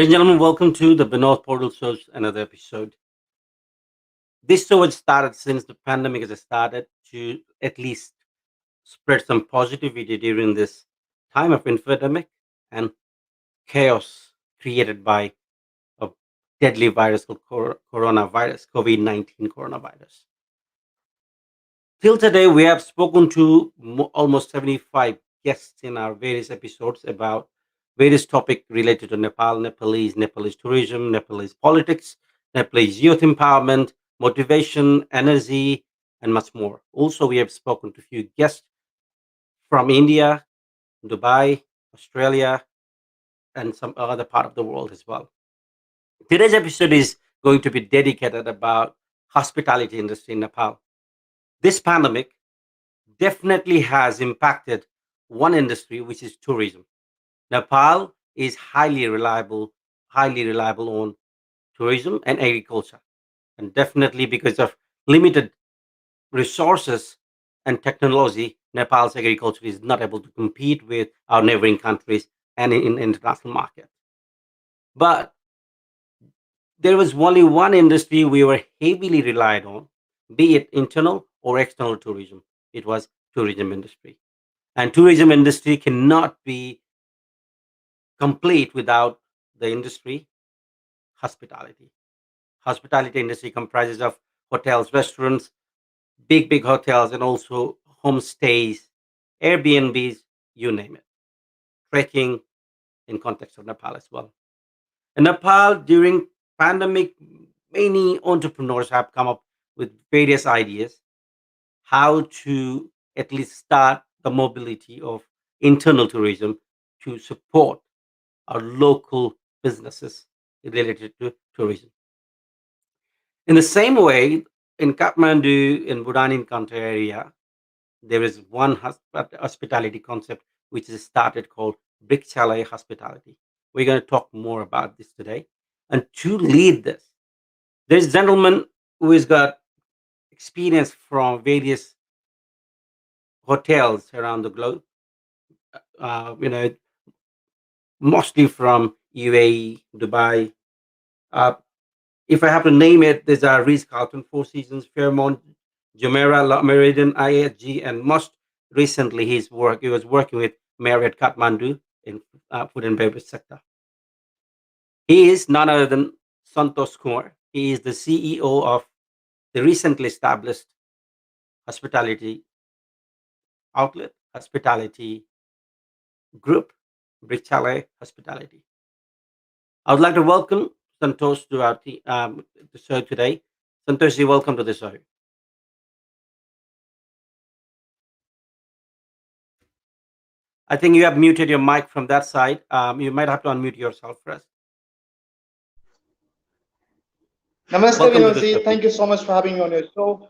Ladies and gentlemen, welcome to the Binod Paudel Show's another episode. This show has started since the pandemic has started to at least spread some positivity during this time of epidemic and chaos created by a deadly virus called coronavirus, COVID-19 coronavirus. Till today, we have spoken to almost 75 guests in our various episodes about various topics related to Nepal, Nepalese tourism, Nepalese politics, Nepalese youth empowerment, motivation, energy, and much more. Also, we have spoken to a few guests from India, Dubai, Australia, and some other part of the world as well. Today's episode is going to be dedicated about hospitality industry in Nepal. This pandemic definitely has impacted one industry, which is tourism. Nepal is highly reliable on tourism and agriculture, and definitely because of limited resources and technology, Nepal's agriculture is not able to compete with our neighboring countries and in international market. But there was only one industry we were heavily relied on, be it internal or external tourism. It was tourism industry, and tourism industry cannot be complete without the industry hospitality. Hospitality industry comprises of hotels, restaurants, big hotels, and also homestays, Airbnbs, you name it. Trekking in context of Nepal as well. In Nepal, during pandemic, many entrepreneurs have come up with various ideas how to at least start the mobility of internal tourism to support our local businesses related to tourism. In the same way, in Kathmandu, in Budanin country area, there is one hospitality concept which is started called Brichyalaya Hospitality. We're going to talk more about this today. And to lead this, there's a gentleman who has got experience from various hotels around the globe, uh, you know, mostly from UAE, Dubai. Uh, if I have to name it, there's a Ritz Carlton, Four Seasons, Fairmont, Jumeirah, Meridien, ISG, and most recently he was working with Marriott Kathmandu in food and beverage sector. He is none other than Santosh Kunwar. He is the CEO of the recently established hospitality outlet, hospitality group, Brichyalaya Hospitality. I would like to welcome Santosh to the show today. Santosh, you welcome to the show. I think you have muted your mic from that side. You might have to unmute yourself first. Namaste, Welcome to the show. Vinodji. Thank you so much for having me on your show.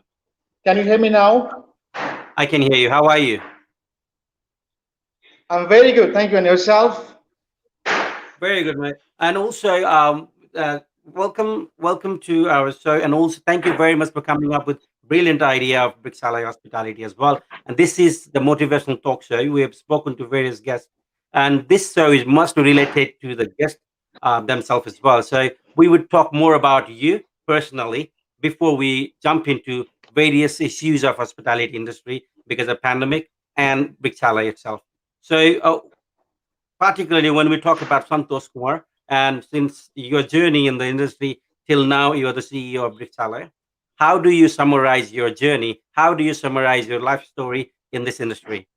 Can you hear me now? I can hear you. How are you? I'm very good. Thank you. And yourself? Very good, mate. And also, welcome to our show. And also, thank you very much for coming up with brilliant idea of Brichyalaya Hospitality as well. And this is the motivational talk show. We have spoken to various guests, and this show is must related to the guests themselves as well. So we would talk more about you personally before we jump into various issues of hospitality industry because of pandemic and Brichyalaya itself. So particularly when we talk about Santosh Kumar, and since your journey in the industry till now, you are the CEO of Brichyalaya. How do you summarize your journey? How do you summarize your life story in this industry?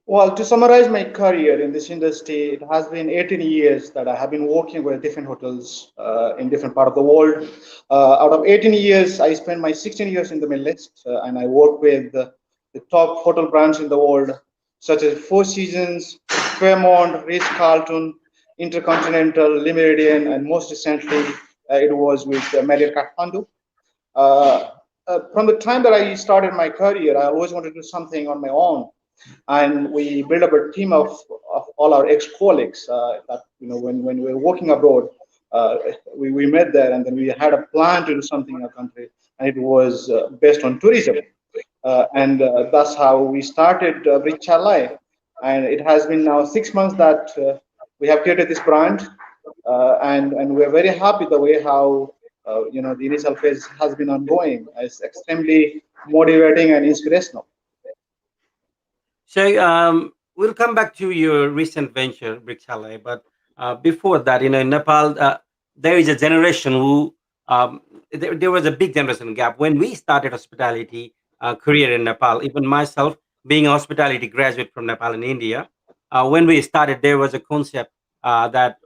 Well, to summarize my career in this industry, it has been 18 years that I have been working with different hotels in different part of the world. Out of 18 years, I spent my 16 years in the Middle East, and I work with the top hotel brands in the world, such as Four Seasons, Fairmont, Ritz Carlton, Intercontinental, Meridien, and most recently, it was with Marriott Kathmandu. Uh, from the time that I started my career, I always wanted to do something on my own, and we built up a team of all our ex-colleagues that when we were working abroad, we met there, and then we had a plan to do something in our country, and it was based on tourism, and that's how we started Brichyalaya. And it has been now 6 months that we have created this brand, and we're very happy the way how the initial phase has been ongoing. It's extremely motivating and inspirational. So we'll come back to your recent venture, Brichyalaya. But before that, in Nepal, there is a generation who there was a big generation gap when we started hospitality career in Nepal. Even myself, being a hospitality graduate from Nepal and India, when we started, there was a concept that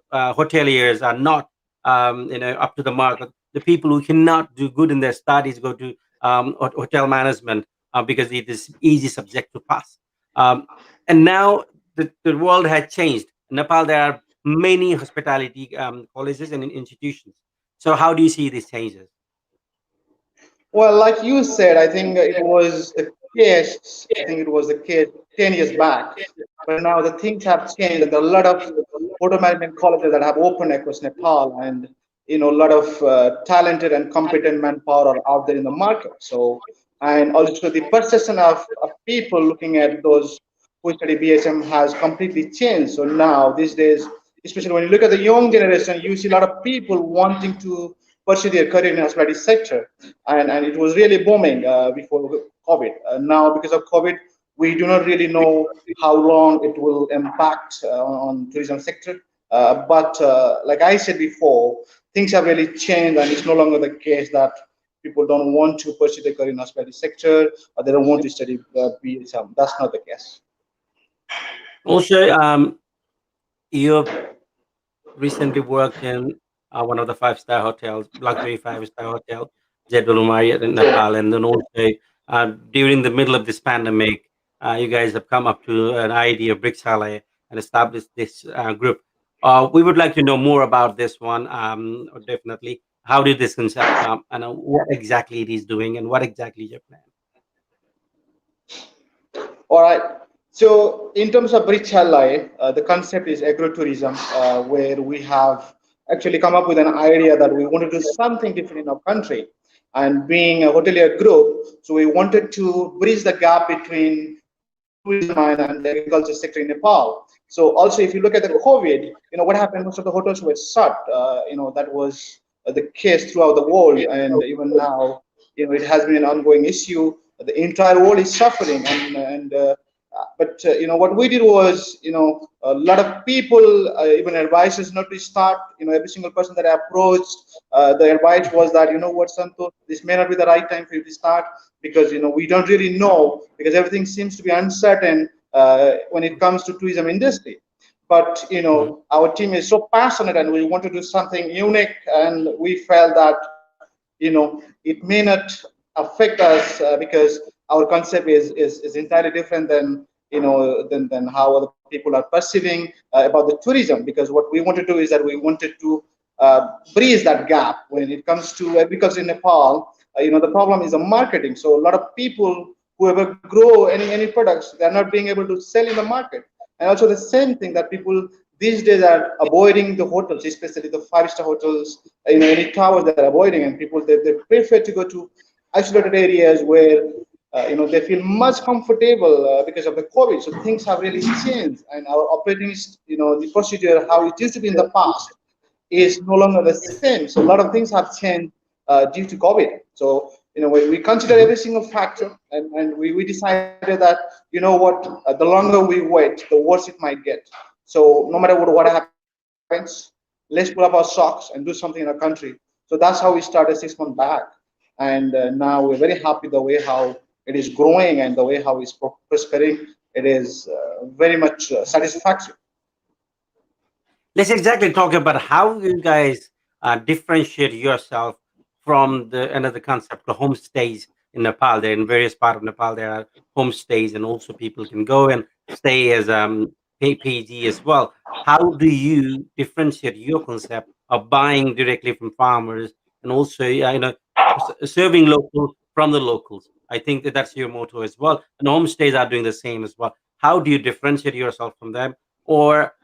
hoteliers are not up to the mark. The people who cannot do good in their studies go to hotel management because it is easy subject to pass. um, and now the world has changed. In Nepal, there are many hospitality colleges and institutions. So, how do you see these changes? Well, like you said, I think it was the case. I think it was the case 10 years back, but now the things have changed, and there are a lot of hotel management colleges that have opened across Nepal, and a lot of talented and competent manpower are out there in the market. So, and also the perception of people looking at those who study BSM has completely changed. So now these days, especially when you look at the young generation, you see a lot of people wanting to pursue their career in the hospitality sector, and it was really booming before COVID. Now, because of COVID, we do not really know how long it will impact on tourism sector. But like I said before, things have really changed, and it's no longer the case that people don't want to pursue their career in the hospitality sector, or they don't want to study BSM. That's not the case. Also, you recently worked in one of the five-star hotels, luxury five-star hotel, Jedwal Marriott in True. Nepal, and then also during the middle of this pandemic, you guys have come up to an idea of Brichyalaya and established this group. We would like to know more about this one. Definitely, how did this concept come, and what exactly it is doing, and what exactly is your plan? All right. So in terms of Brichyalaya, the concept is agro-tourism, where we have actually come up with an idea that we want to do something different in our country. And being a hotelier group, so we wanted to bridge the gap between tourism and the agriculture sector in Nepal. So also, if you look at the COVID, what happened? Most of the hotels were shut. That was the case throughout the world, and even now, it has been an ongoing issue. The entire world is suffering, but what we did was, a lot of people, even advisors, not to start. Every single person that I approached, the advice was that, what, Santosh, this may not be the right time for you to start, because we don't really know, because everything seems to be uncertain when it comes to tourism industry. But Mhm. our team is so passionate, and we want to do something unique, and we felt that it may not affect us because our concept is entirely different than how other people are perceiving about the tourism. Because what we want to do is that we wanted to bridge that gap when it comes to agriculture in Nepal. The problem is the marketing. So a lot of people who ever grow any products, they're not being able to sell in the market. And also the same thing, that people these days are avoiding the hotels, especially the five-star hotels. Any towers they're avoiding, and people they prefer to go to isolated areas where they feel much comfortable because of the COVID. So things have really changed, and our operating, the procedure how it used to be in the past is no longer the same. So a lot of things have changed due to COVID. So we consider Mhm. every single factor, and we decided that, what, the longer we wait, the worse it might get. So no matter what happens, let's pull up our socks and do something in our country. So that's how we started 6 months back, and now we're very happy the way how it is growing and the way how it's prospering. It is very much satisfactory. Let's exactly talk about how you guys differentiate yourself from the another concept, the homestays in Nepal. There in various parts of Nepal, there are homestays, and also people can go and stay as PG as well. How do you differentiate your concept of buying directly from farmers and also, serving local from the locals? I think that that's your motto as well. And homestays are doing the same as well. How do you differentiate yourself from them? Or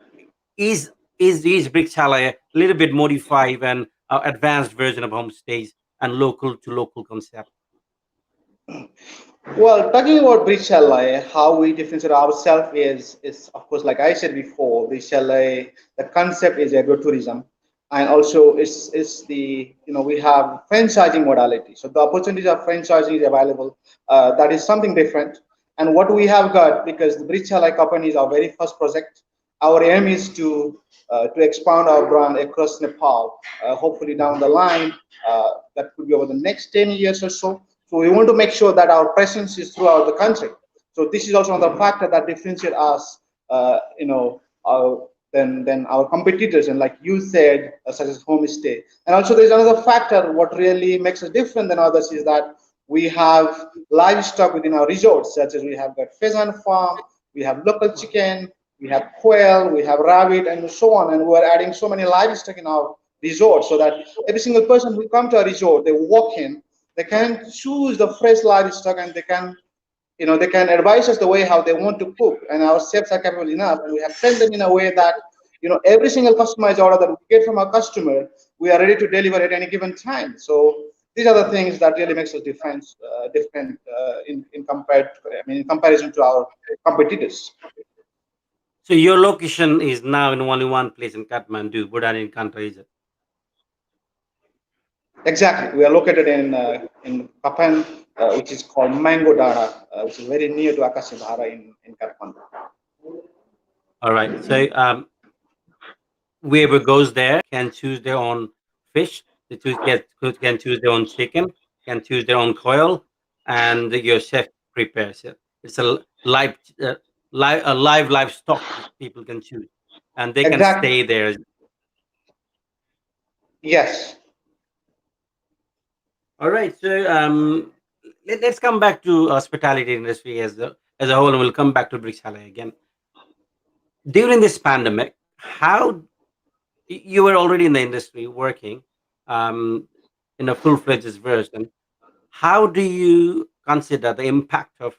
is is Brichyalaya a little bit modified and advanced version of homestays and local to local concept? Well, talking about Brichyalaya, how we differentiate ourselves is of course, like I said before, Brichyalaya, the concept is agritourism, and also it's the we have franchising modality. So the opportunities of franchising is available. That is something different. And what we have got, because the Brichyalaya company is our very first project, our aim is to expand our brand across Nepal. Hopefully down the line, that could be over the next 10 years or so. So we want to make sure that our presence is throughout the country. So this is also another factor that differentiates us, than our competitors. And like you said, such as homestay. And also there's another factor. What really makes us different than others is that we have livestock within our resorts, such as we have got pheasant farm, we have local chicken, we have quail, we have rabbit, and so on. And we're adding so many livestock in our resort so that every single person who come to a resort, they walk in, they can choose the fresh livestock, and they can advise us the way how they want to cook. And our chefs are capable enough, and we have trained them in a way that every single customized order that we get from our customer, we are ready to deliver at any given time. So these are the things that really makes us different in comparison to our competitors. So your location is now in only one place in Kathmandu, Bhutan country, is it? Exactly. We are located in Papan, which is called Mango Dara, which is very near to Akashibhara in Kathmandu. All right. So whoever goes there can choose their own fish. Can choose their own chicken. Can choose their own coil, and your chef prepares it. It's live, a live livestock that people can choose, and they can Exactly. stay there. Yes. All right. So let's come back to hospitality industry as a whole, and we'll come back to Brichyalaya again. During this pandemic, how you were already in the industry working um, in a full-fledged version. How do you consider the impact of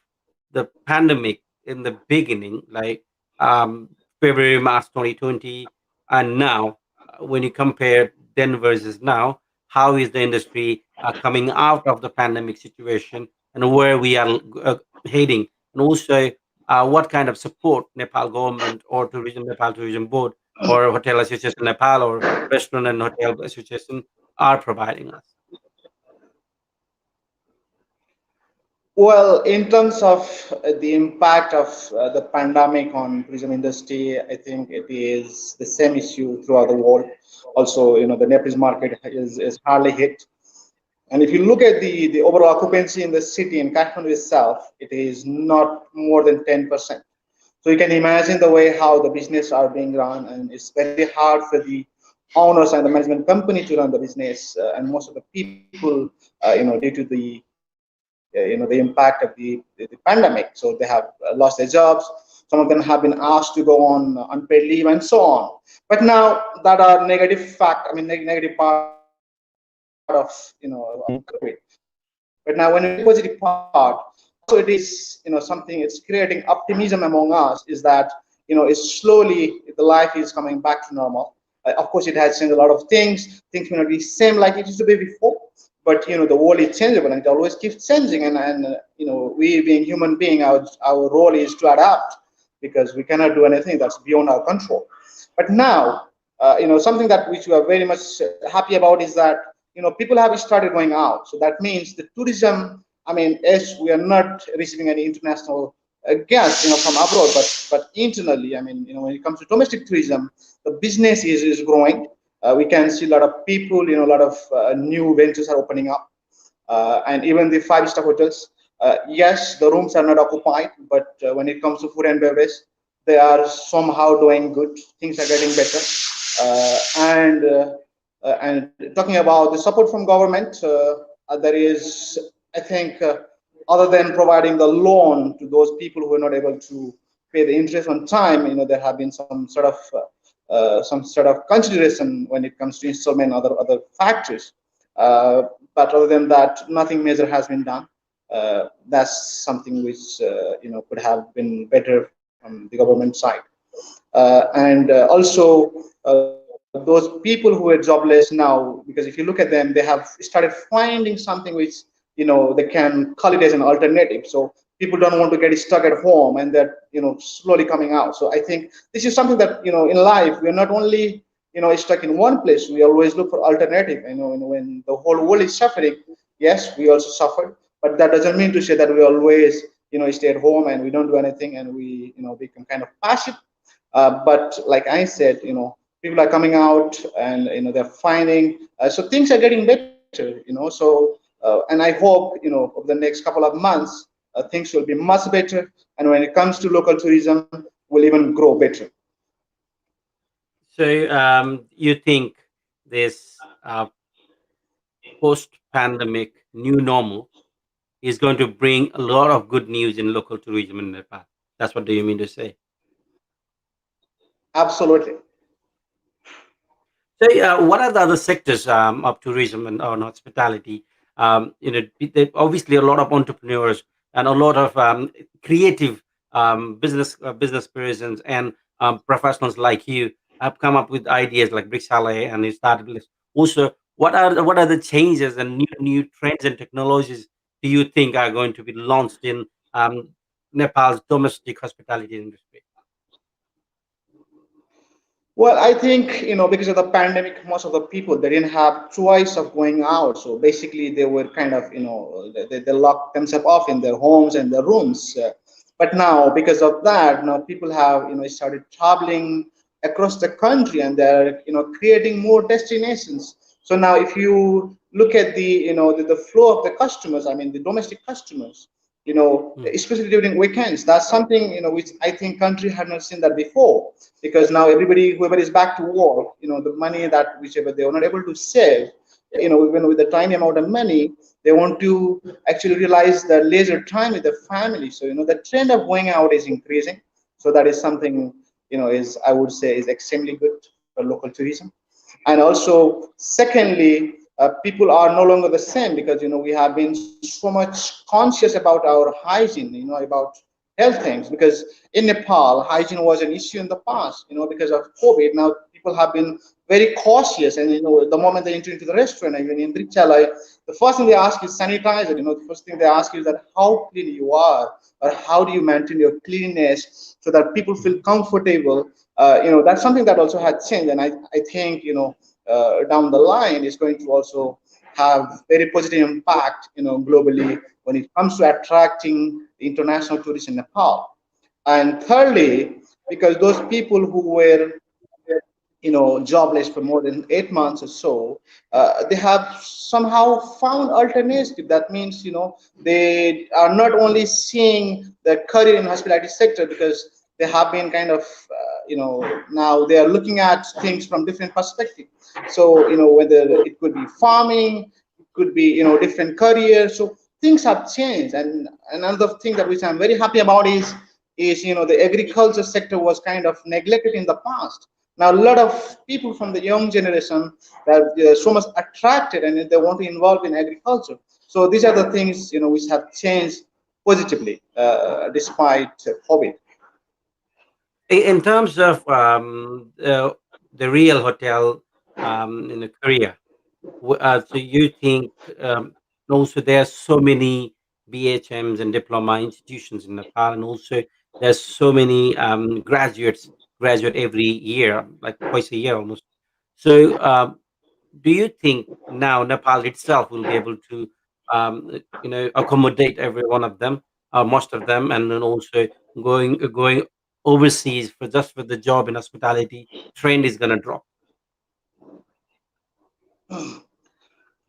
the pandemic in the beginning, like um, February, March 2020, and now, when you compare then versus now, how is the industry coming out of the pandemic situation and where we are heading? And also, what kind of support Nepal government or Nepal Tourism Board or Hotel Association Nepal or Restaurant and Hotel Association are providing us? Well, in terms of the impact of the pandemic on tourism industry, I think it is the same issue throughout the world. Also, the Nepalese market is hardly hit. And if you look at the overall occupancy in the city in Kathmandu itself, it is not more than 10%. So you can imagine the way how the business are being run, and it's very hard for the owners and the management company to run the business. And most of the people, due to the impact of the pandemic, so they have lost their jobs. Some of them have been asked to go on unpaid leave and so on. But now that are negative fact, negative part of COVID. But now when we look at the positive part, also it is something, it's creating optimism among us, is that it's slowly the life is coming back to normal. Of course, it has changed a lot of things. Things may not be same like it used to be before, but the world is changeable and it always keeps changing. And we being human being, our role is to adapt, because we cannot do anything that's beyond our control. But now, something that which we are very much happy about is that people have started going out. So that means the tourism. As we are not receiving any international guests, from abroad, but internally, when it comes to domestic tourism, the business is growing. We can see a lot of people, a lot of new ventures are opening up, and even the five-star hotels. Yes, the rooms are not occupied, but when it comes to food and beverage, they are somehow doing good. Things are getting better, and talking about the support from government, there is, I think, other than providing the loan to those people who are not able to pay the interest on time, there have been some sort of consideration when it comes to installment and other factors. But other than that, nothing major has been done. That's something which could have been better from the government side. And those people who are jobless now, because if you look at them, they have started finding something which they can call it as an alternative. So people don't want to get stuck at home, and they're slowly coming out. So I think this is something that in life we're not only stuck in one place. We always look for alternative. When the whole world is suffering, yes, we also suffer, but that doesn't mean to say that we always stay at home and we don't do anything and we become kind of passive. But like I said, people are coming out and they're finding, so things are getting better. And I hope over the next couple of months things will be much better, and when it comes to local tourism, will even grow better. So, you think this post-pandemic new normal is going to bring a lot of good news in local tourism in Nepal? That's what do you mean to say? Absolutely. So, what are the other sectors of tourism and on hospitality? Obviously a lot of entrepreneurs and a lot of creative business persons and professionals like you have come up with ideas like Brichyalaya, and you started this. Also, what are the changes and new trends and technologies do you think are going to be launched in Nepal's domestic hospitality industry? Well, I think because of the pandemic, most of the people, they didn't have choice of going out. So basically, they were kind of they locked themselves off in their homes and their rooms. But now, because of that, now people have started traveling across the country, and they're creating more destinations. So now, if you look at the flow of the customers, I mean the domestic customers, Mm. especially during weekends, that's something which I think country had not seen that before, because now everybody, whoever is back to work, the money that whichever they were not able to save, even with the tiny amount of money, they want to actually realize the leisure time with the family. So the trend of going out is increasing. So that is something is, I would say, is extremely good for local tourism. And also secondly, people are no longer the same, because we have been so much conscious about our hygiene, about health things, because in Nepal hygiene was an issue in the past, because of COVID. Now people have been very cautious, and the moment they enter into the restaurant, even in Brichyalaya, the first thing they ask is sanitizer. The first thing they ask is that how clean you are, or how do you maintain your cleanliness, so that people feel comfortable. That's something that also had changed, and I think down the line is going to also have very positive impact globally when it comes to attracting international tourists in Nepal. And thirdly, because those people who were jobless for more than 8 months or so, they have somehow found alternative. That means they are not only seeing their career in hospitality sector, because they have been kind of now they are looking at things from different perspective. So whether it could be farming, it could be different careers. So things have changed. And another thing that which I'm very happy about is the agriculture sector was kind of neglected in the past. Now a lot of people from the young generation that so much attracted, and they want to involve in agriculture. So these are the things which have changed positively despite COVID. In terms of the real hotel in Korea, so you think also there are so many BHMs and diploma institutions in Nepal, and also there's so many graduate every year, like twice a year almost. So, do you think now Nepal itself will be able to, accommodate every one of them, most of them, and then also going overseas for just for the job in hospitality, trend is gonna drop.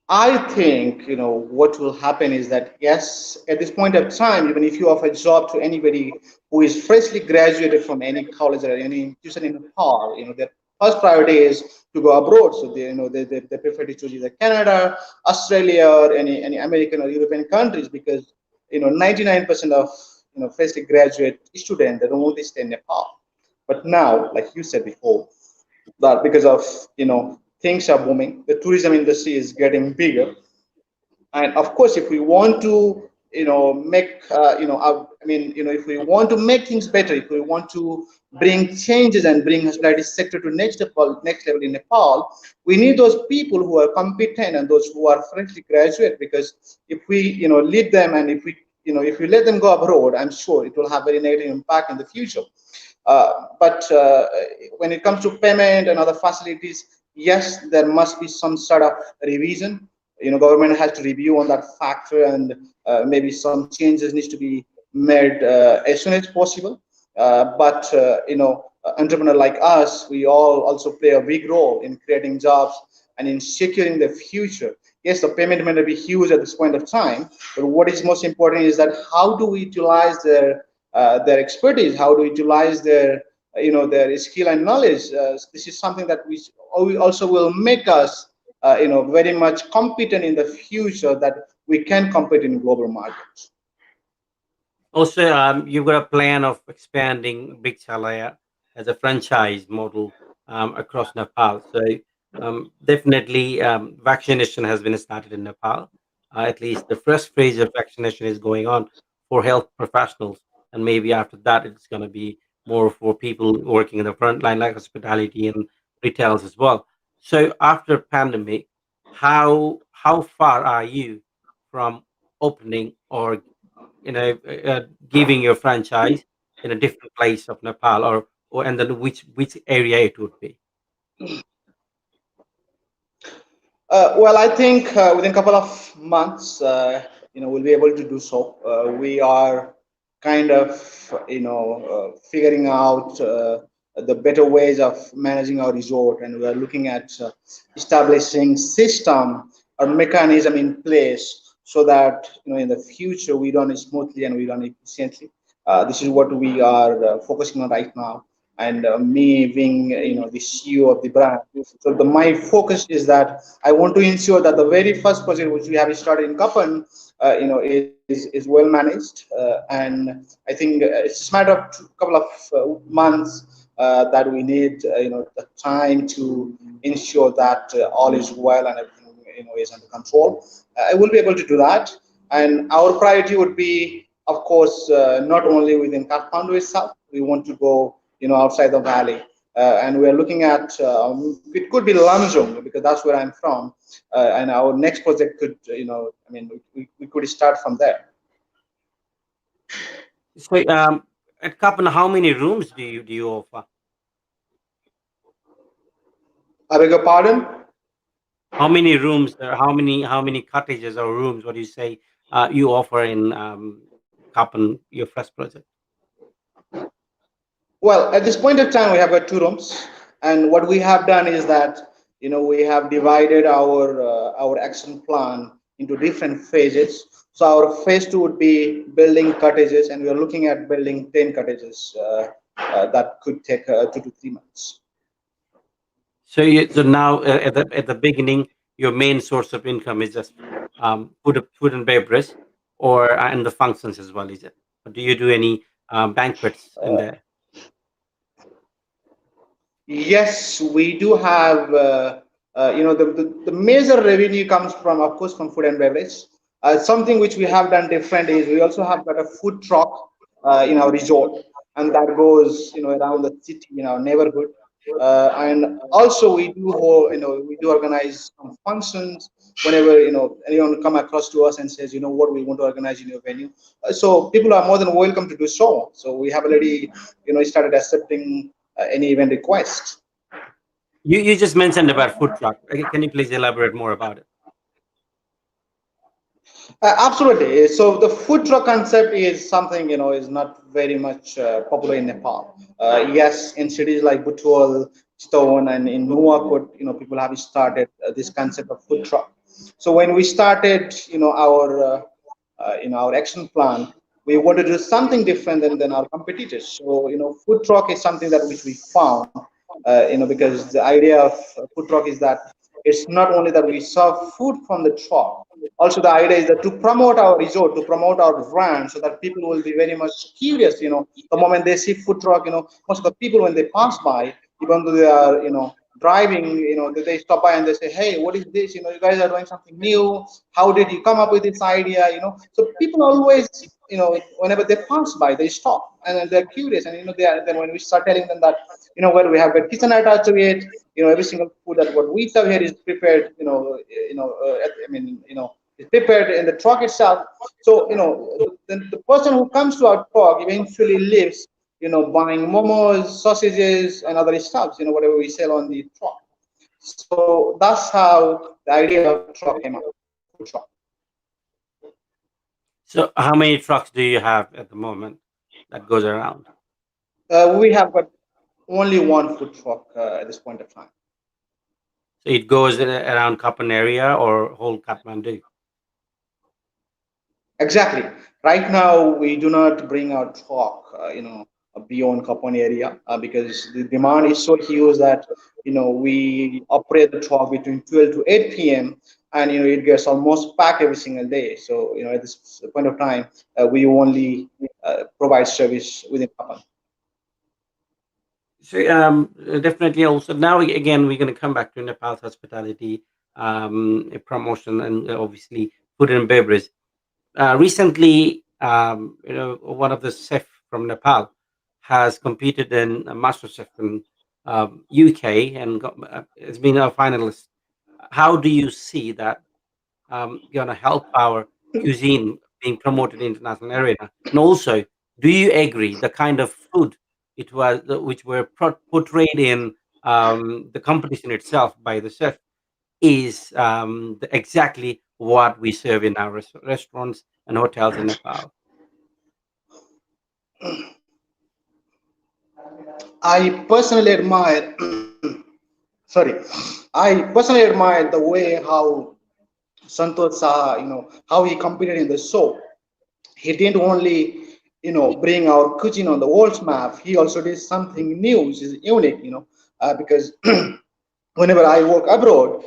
I think what will happen is that, yes, at this point of time, even if you offer a job to anybody who is freshly graduated from any college or any institution in Nepal, their first priority is to go abroad. So they prefer to choose either Canada, Australia, or any American or European countries, because 99% of freshly graduate students, they don't want to stay in Nepal. But now, like you said before, that because of things are booming, the tourism industry is getting bigger, and of course, if we want to make if we want to make things better, if we want to bring changes and bring hospitality sector to next level in Nepal, we need those people who are competent and those who are freshly graduate. Because if we lead them, and if we let them go abroad, I'm sure it will have very negative impact in the future. But when it comes to payment and other facilities, yes, there must be some sort of revision. Government has to review on that factor, and maybe some changes needs to be made as soon as possible. But entrepreneur like us, we all also play a big role in creating jobs and in securing the future. Yes, the payment may not be huge at this point of time, but what is most important is that how do we utilize their expertise, how do we utilize their skill and knowledge. This is something that we also will make us very much competent in the future, that we can compete in global markets. Also, you've got a plan of expanding Brichyalaya as a franchise model across Nepal. So definitely, vaccination has been started in Nepal. At least the first phase of vaccination is going on for health professionals, and maybe after that, it's going to be more for people working in the front line, like hospitality and retails as well. So after pandemic, how far are you from opening or giving your franchise in a different place of Nepal, or and then which area it would be? Well, I think within a couple of months, we'll be able to do so. We are kind of, figuring out the better ways of managing our resort, and we are looking at establishing system or mechanism in place so that in the future we run it smoothly and we run it efficiently. This is what we are focusing on right now. And me being the CEO of the brand, so my focus is that I want to ensure that the very first project which we have started in Kapan, is well managed, and I think it's just a matter of a couple of months that we need the time to ensure that all is well and everything is under control. I will be able to do that, and our priority would be, of course, not only within Kathmandu itself. We want to go outside the valley. And we're looking at it could be Lamjung, because that's where I'm from, and our next project could we could start from there. So at Kapan, how many rooms do you offer? I beg your pardon. How many rooms or how many cottages or rooms? What do you say you offer in Kapan, your first project? Well, at this point of time, we have got two rooms, and what we have done is that we have divided our action plan into different phases. So our phase two would be building cottages, and we are looking at building 10 cottages. That could take 2 to 3 months. So now at the beginning, your main source of income is just food and beverage, or and the functions as well, is it? Or do you do any banquets in there? Yes, we do have. The major revenue comes from, of course, from food and beverage. Something which we have done different is we also have got a food truck in our resort, and that goes around the city in our neighborhood. And also we do organize some functions whenever anyone come across to us and says what we want to organize in your venue. So people are more than welcome to do so. So we have already started accepting any event request. You just mentioned about food truck. Can you please elaborate more about it? Absolutely. So the food truck concept is something is not very much popular in Nepal. Yes, in cities like Butual, Stone, and in Nuwakot, people have started this concept of food truck. So when we started, our action plan, we wanted to do something different than our competitors. So food truck is something that which we found, because the idea of food truck is that it's not only that we serve food from the truck. Also, the idea is that to promote our resort, to promote our brand, so that people will be very much curious. The moment they see food truck, most of the people when they pass by, even though they are driving, they stop by and they say, hey, what is this? You guys are doing something new. How did you come up with this idea? So people always, whenever they pass by, they stop and then they're curious. And, then when we start telling them that, where we have a kitchen attached to it, every single food that what we serve here is prepared, is prepared in the truck itself. So, the person who comes to our truck eventually lives, buying momos, sausages, and other stuffs, whatever we sell on the truck. So that's how the idea of truck came up, food truck. So, how many trucks do you have at the moment that goes around? We have got only one food truck at this point of time. So, it goes around Kapan area or whole Kathmandu? Exactly. Right now, we do not bring our truck, beyond Kapon area because the demand is so huge that we operate the truck between 12 to 8 p.m. and it gets almost packed every single day. So at this point of time, we only provide service within Kapon. So, definitely. Also, now again, we're going to come back to Nepal's hospitality promotion and obviously food and beverage. Recently, one of the chef from Nepal has competed in a Master Chef in UK and has been a finalist. How do you see that going to help our cuisine being promoted in international arena? And also, do you agree the kind of food it was, which were portrayed in the competition itself by the chef, is exactly what we serve in our restaurants and hotels in Nepal? I personally admire, sorry, I personally admire the way how Santosh Saha, how he competed in the show. He didn't only, bring our cuisine on the world's map. He also did something new, which is unique, because whenever I work abroad,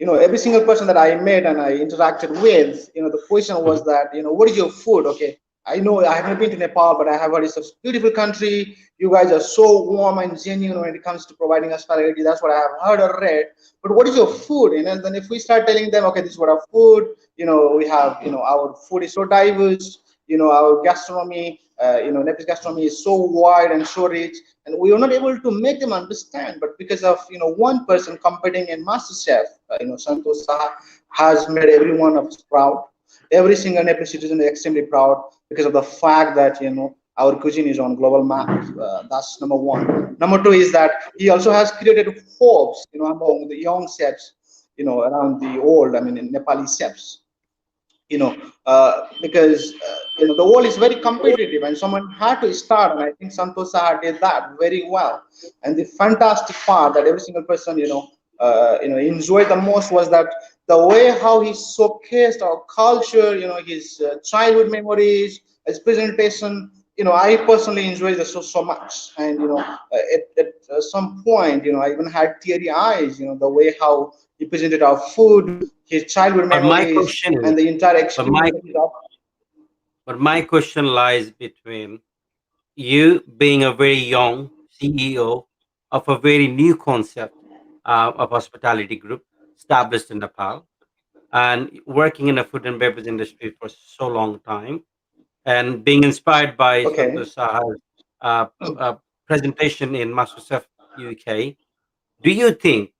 every single person that I met and I interacted with, the question was Mhm. that, what is your food? Okay, I know I haven't been to Nepal, but I have heard it's a beautiful country. You guys are so warm and genuine when it comes to providing hospitality. That's what I have heard or read. But what is your food? And then if we start telling them, okay, this is what our food, we have, our food is so diverse, our gastronomy, Nepalese gastronomy is so wide and so rich, and we were not able to make them understand. But because of one person competing in MasterChef, Santosh Saha has made every one of us proud. Every single Nepalese citizen is extremely proud because of the fact that our cuisine is on global map. That's number one. Number two is that he also has created hopes, among the young chefs, around the world. I mean, in Nepali chefs, because the world is very competitive and someone had to start, and I think Santosh Saha did that very well. And the fantastic part that every single person enjoyed the most was that the way how he showcased our culture, his childhood memories, his presentation. I personally enjoyed the show so much, and at some point, I even had teary eyes. The way how he presented our food, his childhood But my memories, question is, and the entire but experience my that he got. but my question lies between you being a very young CEO of a very new concept of hospitality group established in Nepal and working in the food and beverage industry for so long time and being inspired by Okay. Santosh Saha's presentation in MasterChef UK. Do you think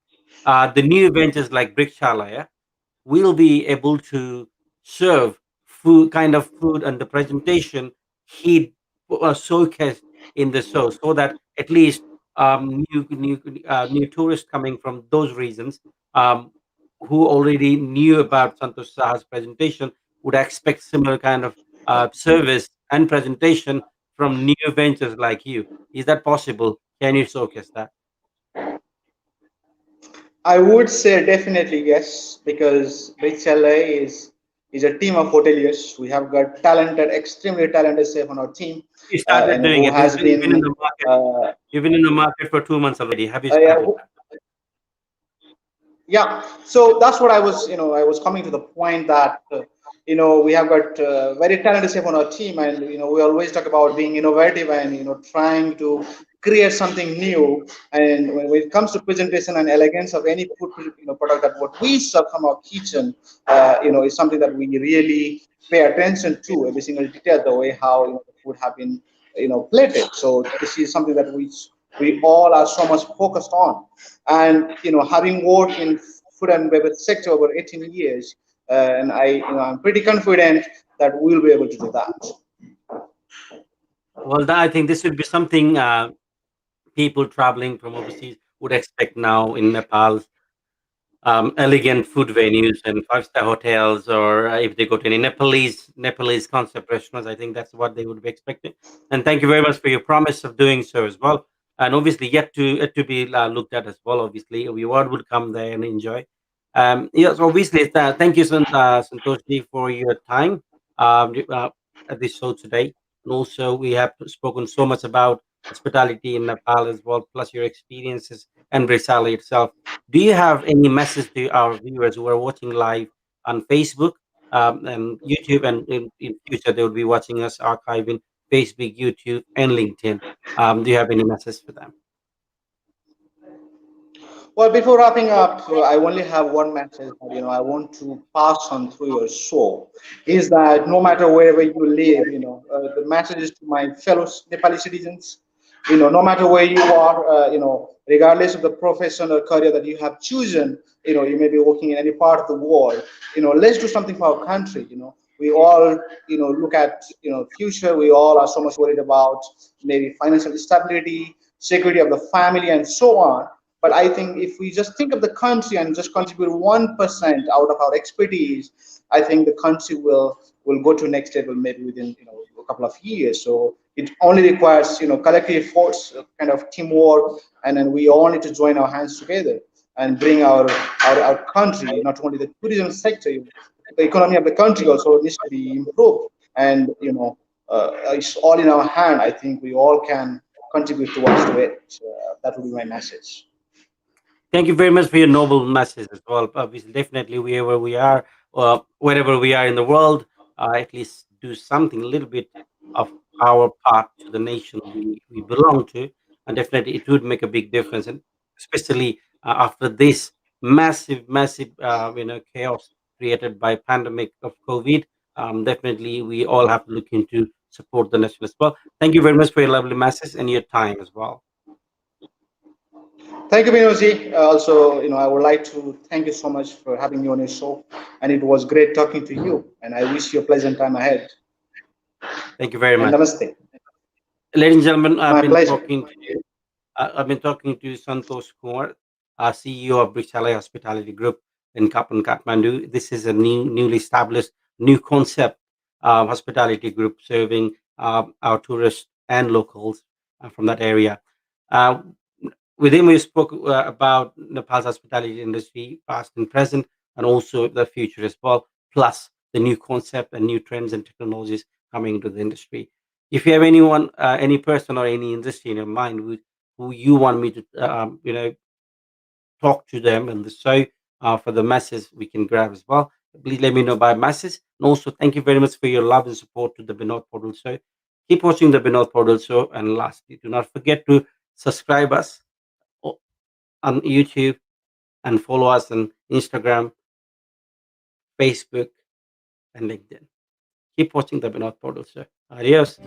the new ventures like Brichyalaya will be able to serve food kind of food and the presentation he showcased in the show, so that at least new tourists coming from those regions um, who already knew about Santosh Saha's presentation would expect similar kind of service and presentation from new ventures like you. Is that possible? Can you showcase that? I would say definitely yes, because Brichyalaya is a team of hoteliers. We have got talented, extremely talented chef on our team, You started doing who it. has You've been in been the market. uh, You've been in the market for 2 months already. Have you yeah, started that? yeah. So that's what I was, I was coming to the point that, we have got very talented chef on our team, and we always talk about being innovative and trying to create something new. And when it comes to presentation and elegance of any food, product that what we serve from our kitchen, is something that we really pay attention to every single detail, the way how the food have been plated. So this is something that we all are so much focused on. And having worked in food and beverage sector over 18 years, and I'm pretty confident that we'll be able to do that. Well, I think this would be something people traveling from overseas would expect now in Nepal. Elegant food venues and five-star hotels, or if they go to any Nepalese concept restaurants, I think that's what they would be expecting. And thank you very much for your promise of doing so as well. And obviously, yet to be looked at as well. Obviously, we all would come there and enjoy. Yes, obviously, thank you, Santoshi, for your time at this show today. And also, we have spoken so much about hospitality in Nepal as well, plus your experiences and Brichyalaya itself. Do you have any message to our viewers who are watching live on Facebook and YouTube, and in future they will be watching us archiving Facebook, YouTube, and LinkedIn? Do you have any message for them? Well, before wrapping up, I only have one message that I want to pass on through your show. Is that no matter wherever you live, the message is to my fellow Nepali citizens. No matter where you are, regardless of the profession or career that you have chosen, you may be working in any part of the world. Let's do something for our country. We all, look at future. We all are so much worried about maybe financial stability, security of the family, and so on. But I think if we just think of the country and just contribute 1% out of our expertise, I think the country will go to next level maybe within a couple of years. So it only requires collective efforts, kind of teamwork, and then we all need to join our hands together and bring our country, not only the tourism sector, the economy of the country also needs to be improved. And it's all in our hand. I think we all can contribute towards to it. So, that would be my message. Thank you very much for your noble message as well. Obviously, definitely, wherever we are, wherever we are in the world, at least do something a little bit of our part to the nation we belong to, and definitely it would make a big difference. And especially after this massive, chaos created by pandemic of COVID, definitely we all have to look into support the nation as well. Thank you very much for your lovely message and your time as well. Thank you, Binoji. Also, I would like to thank you so much for having me on your show, and it was great talking to you. And I wish you a pleasant time ahead. Thank you very And much. namaste. Ladies and gentlemen, My pleasure. I've been talking to Santosh Kunwar, CEO of Brichyalaya Hospitality Group in Kathmandu. This is a newly established, new concept hospitality group serving our tourists and locals from that area. Uh, with him, we spoke about Nepal's hospitality industry, past and present, and also the future as well, plus the new concept and new trends and technologies coming into the industry. If you have anyone, any person or any industry in your mind who you want me to, talk to them and the show for the message we can grab as well, please let me know by message. And also, thank you very much for your love and support to the Binod Paudel show. Keep watching the Binod Paudel show. And lastly, do not forget to subscribe us on YouTube and follow us on Instagram, Facebook, and LinkedIn. Keep watching the Binod Paudel show. Adios.